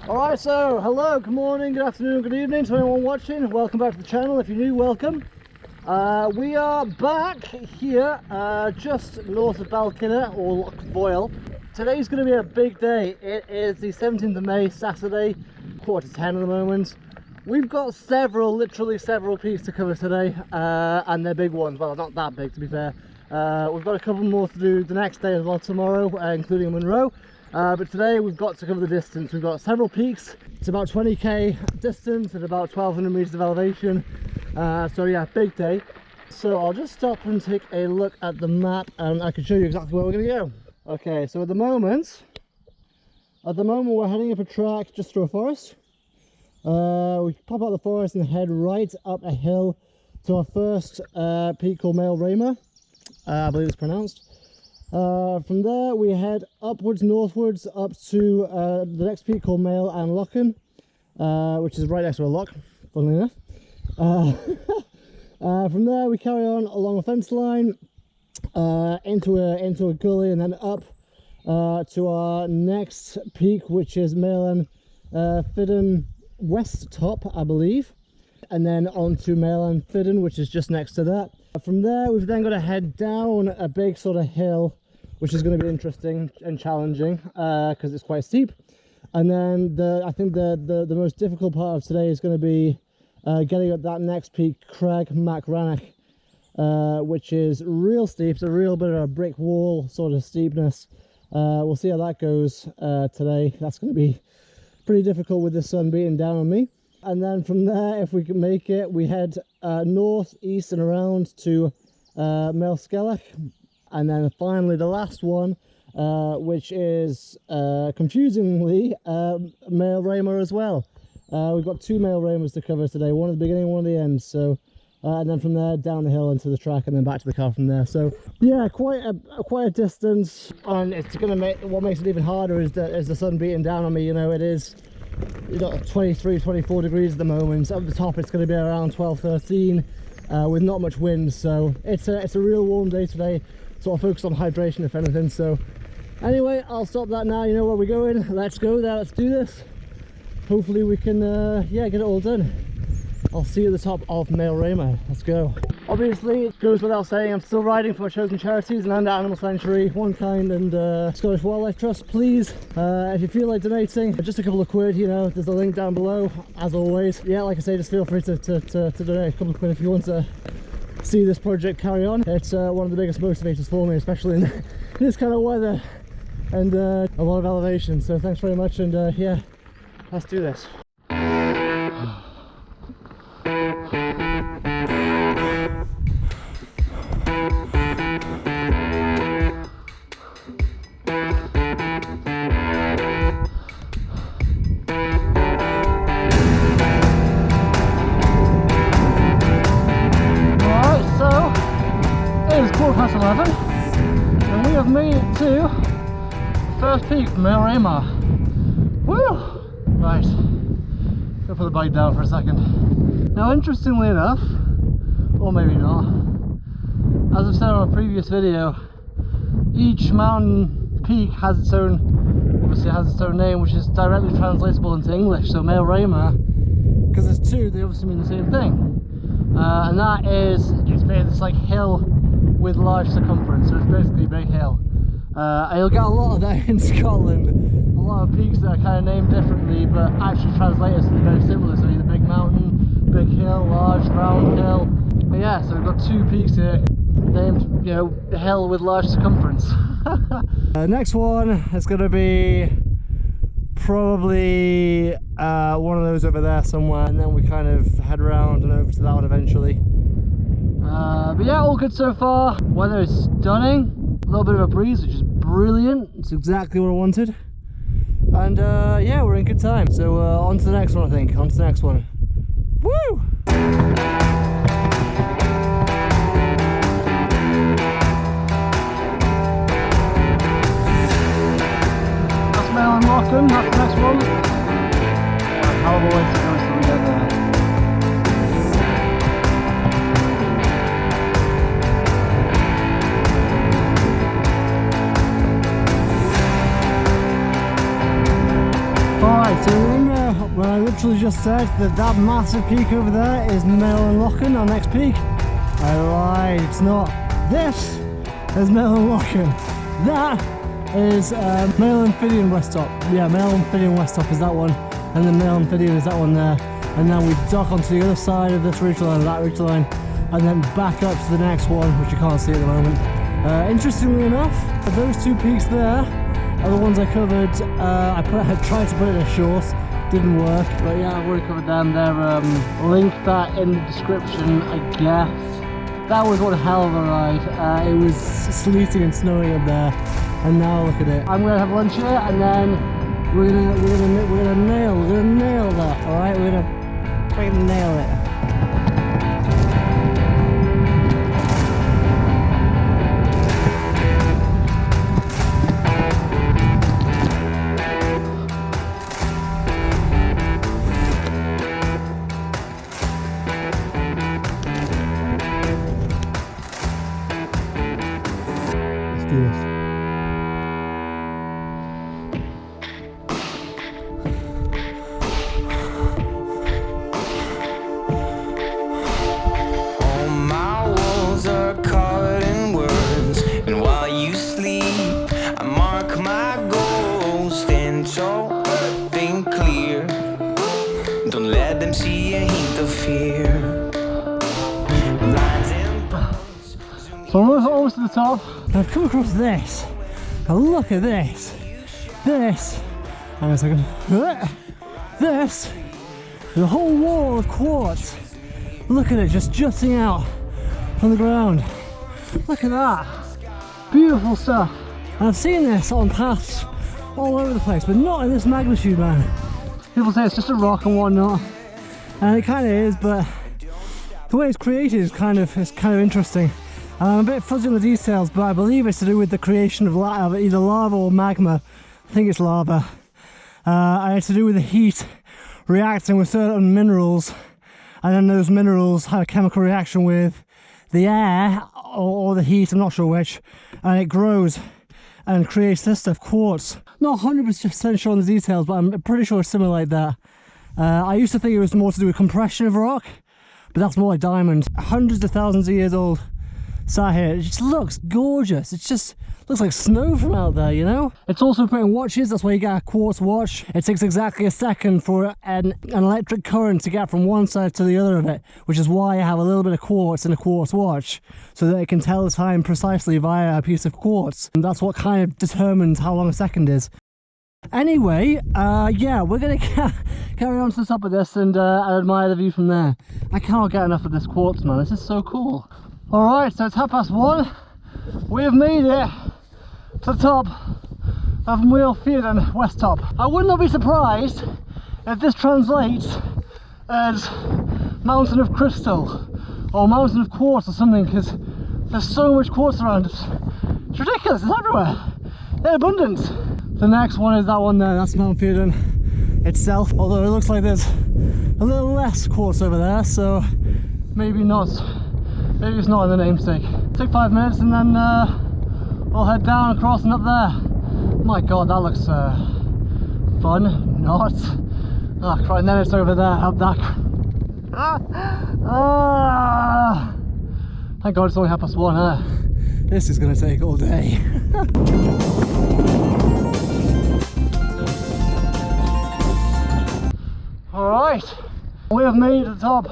Alright, so hello, good morning, good afternoon, good evening to anyone watching. Welcome back to the channel. If you're new, welcome. We are back here just north of Balquhidder, or Loch Earn. Today's going to be a big day. It is the 17th of May, Saturday, 9:45 at the moment. We've got literally several peaks to cover today, and they're big ones. Well, not that big to be fair. We've got a couple more to do the next day as well tomorrow, including Monroe. But today we've got to cover the distance. We've got several peaks. It's about 20k distance at about 1200 meters of elevation. So yeah, big day. So I'll just stop and take a look at the map and I can show you exactly where we're going to go. Okay, so at the moment we're heading up a track just through a forest. We pop out the forest and head right up a hill to our first peak called Mael Raymer, I believe it's pronounced. From there we head upwards, northwards, up to the next peak called Mael and Loch Earn, which is right next to a loch, funnily enough. From there we carry on along a fence line, into a gully, and then up to our next peak, which is Mael and Fidden West Top, I believe, and then on to Mael and Fidden, which is just next to that. From there we've then got to head down a big sort of hill, which is going to be interesting and challenging because it's quite steep. And then I think the most difficult part of today is going to be getting up that next peak, Crag Mac Ranach, which is real steep. It's a real bit of a brick wall sort of steepness. We'll see how that goes today. That's going to be pretty difficult with the sun beating down on me. And then from there, if we can make it, we head north, east and around to Mael Skellig. And then finally the last one, which is confusingly Mael Raymer as well. We've got two Mael Raymers to cover today, one at the beginning, one at the end. So and then from there down the hill into the track and then back to the car from there. So yeah, quite a distance, and it's going to make, what makes it even harder is the sun beating down on me. You know, it is, you know, 23-24 degrees at the moment. Up the top it's going to be around 12-13 with not much wind, so it's a real warm day today. So I'll focus on hydration if anything. So anyway, I'll stop that now. You know where we're going. Let's go there, let's do this. Hopefully we can yeah, get it all done. I'll see you at the top of Mael Raymer. Let's go. Obviously, it goes without saying, I'm still riding for my chosen charities, Land Animal Sanctuary, One Kind and Scottish Wildlife Trust. Please, if you feel like donating, just a couple of quid, you know, there's a link down below, as always. Yeah, like I say, just feel free to donate a couple of quid if you want to see this project carry on. It's one of the biggest motivators for me, especially in this kind of weather and a lot of elevation. So thanks very much, and yeah, let's do this. It is 11:15 and we have made it to first peak from Mael Raymer. Woo! Right, go put the bike down for a second. Now, interestingly enough, or maybe not, as I've said on a previous video, each mountain peak has its own, obviously has its own name, which is directly translatable into English. So Mael Raymer, because there's two, they obviously mean the same thing, and that is, it's made this like hill with large circumference, so it's basically a big hill. And you'll get a lot of that in Scotland, a lot of peaks that are kind of named differently but actually translate as something very similar. So either big mountain, big hill, large round hill. But yeah, so we've got two peaks here named, you know, the hill with large circumference. Next one is going to be probably one of those over there somewhere, and then we kind of head around and over to that one eventually. But yeah, all good so far. Weather is stunning, a little bit of a breeze, which is brilliant. It's exactly what I wanted, and yeah, we're in good time. So on to the next one, I think. On to the next one. Woo! That's Mael and Loch Earn. That's the next one. Hell of a way to go until we get there. Alright, Right, so remember when I literally just said that that massive peak over there is Loch Earn, our next peak? I lied, it's not. This is Loch Earn. That is Amphibian West Top. Yeah, Amphibian West Top is that one, and then Amphibian is that one there. And then we dock onto the other side of this ridgeline, that ridgeline, and then back up to the next one, which you can't see at the moment. Interestingly enough, those two peaks there are the ones I covered. I tried to put it in a short, didn't work, but yeah, I've already covered them. They're link that in the description, I guess. That was one hell of a ride. It was sleeting and snowing up there, and now look at it. I'm gonna have lunch here, and then we're gonna nail that. All right, we're gonna freaking nail it. Do this. All my walls are covered in words, and while you sleep, I mark my goals. Stand tall, think clear. Don't let them see a hint of fear. Lines and bones. So I'm almost to the top. I've come across this. Now look at this. This. Hang on a second. This. The whole wall of quartz. Look at it just jutting out from the ground. Look at that. Beautiful stuff. And I've seen this on paths all over the place, but not in this magnitude, man. People say it's just a rock and whatnot, and it kind of is, but the way it's created is kind of interesting. I'm a bit fuzzy on the details, but I believe it's to do with the creation of either lava or magma. I think it's lava. And it's to do with the heat reacting with certain minerals, and then those minerals have a chemical reaction with the air or the heat, I'm not sure which, and it grows and creates this stuff, quartz. Not 100% sure on the details, but I'm pretty sure it's similar like that. I used to think it was more to do with compression of rock, but that's more like diamond. Hundreds of thousands of years old. Sat here, it just looks gorgeous. It just looks like snow from out there, you know? It's also put in watches, that's why you get a quartz watch. It takes exactly a second for an electric current to get from one side to the other of it, which is why I have a little bit of quartz in a quartz watch, so that it can tell the time precisely via a piece of quartz. And that's what kind of determines how long a second is. Anyway, yeah, we're gonna carry on to the top of this and admire the view from there. I cannot get enough of this quartz, man. This is so cool. Alright, so it's 1:30. We have made it to the top of Balquhidder West Top. I would not be surprised if this translates as Mountain of Crystal or Mountain of Quartz or something, because there's so much quartz around. It's ridiculous, it's everywhere, in abundance. The next one is that one there, that's Balquhidder itself, although it looks like there's a little less quartz over there, so maybe not. Maybe it's not in the namesake. Take 5 minutes and then we'll head down, across and up there. My god, that looks fun. Not. Oh, right, and then it's over there, up that. Thank god it's only 1:30. This is going to take all day. Alright, we have made it to the top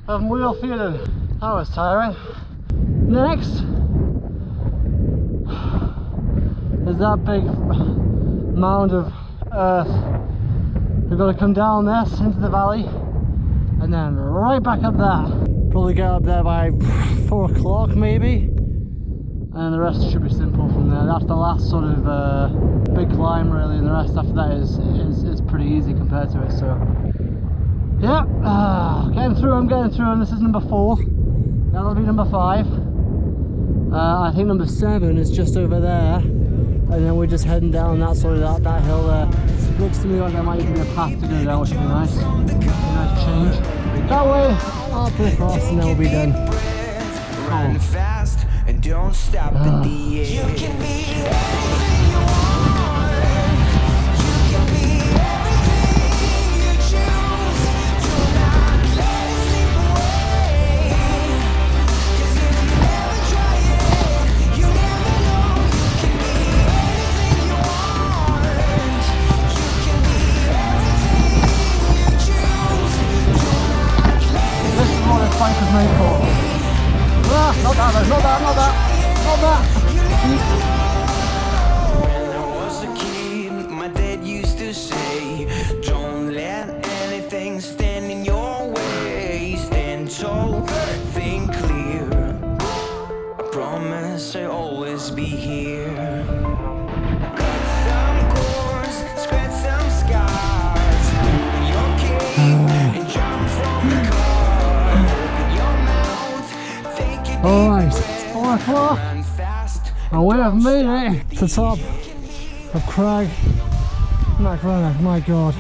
of Balquhidder. That was tiring. Next is that big mound of earth. We've got to come down this into the valley and then right back up there. Probably get up there by 4 o'clock maybe, and the rest should be simple from there. That's the last sort of big climb really, and the rest after that is pretty easy compared to it. So yeah, getting through them. This is number 4. That'll be number 5. I think number 7 is just over there, and then we're just heading down that sort of that hill there. Looks to me like there might even be a path to go down, which would be nice. Nice change. That way, I'll put across and then we'll be done. Run fast and don't stop at the edge. You can be everything you want. You can be everything Not that though, not that, not that, not that. When I was a kid, my dad used to say, don't let anything stand in your way. Stand tall, think clear. I promise I'll always be here. Cut some cords, scratch some scars. Open your cave and jump from the car. Open your mouth, take it. Alright, 4 o'clock. And we have made it to the top of Crag MacRannoch. My god.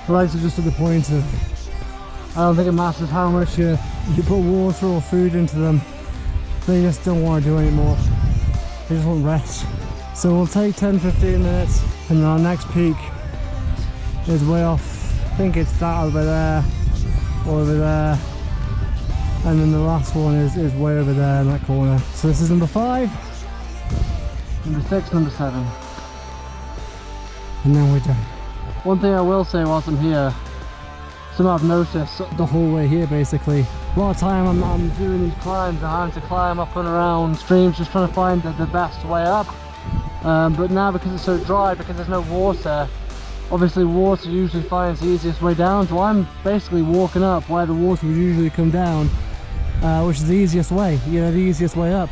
The legs are just at the point of, I don't think it matters how much you put water or food into them. They just don't want to do anymore. They just want rest. So we'll take 10-15 minutes, and then our next peak is way off. I think it's that over there, or over there. And then the last one is way over there in that corner. So this is number 5, number 6, number 7. And then we're done. One thing I will say whilst I'm here, something I've noticed the whole way here basically. A lot of time I'm doing these climbs, I'm having to climb up and around streams just trying to find the best way up. But now because it's so dry, because there's no water, obviously water usually finds the easiest way down, so I'm basically walking up where the water would usually come down, which is the easiest way, you know, the easiest way up.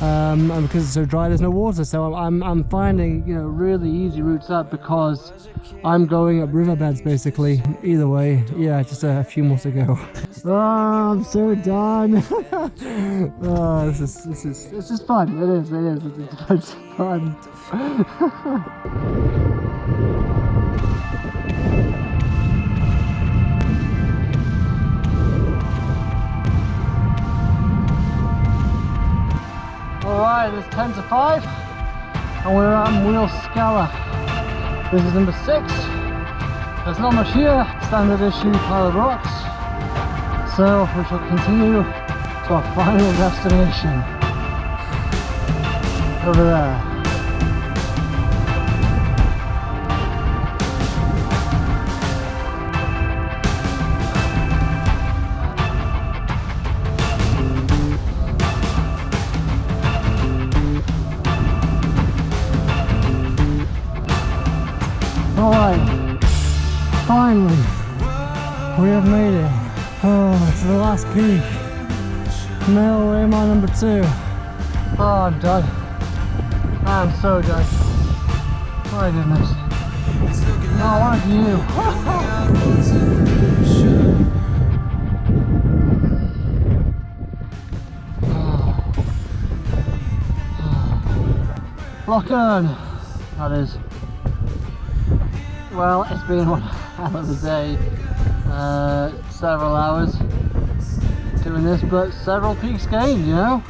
And because it's so dry, there's no water, so I'm finding, you know, really easy routes up because I'm going up riverbeds basically. Either way, yeah, just a few more to go. Oh, I'm so done. Oh, it's just fun. It is it's fun. Alright, it's 10 to 5 and we're at Wheel Scala. This is number 6. There's not much here, standard issue pile of rocks. So we shall continue to our final destination. Over there. Alright, finally, we have made it. Oh, to the last peak. Male Raymond number 2. Oh, I'm done. I'm so done. My goodness. Oh, what a view. Loch Earn, that is. Well, it's been one hell of a day, several hours doing this, but several peaks gained, you know?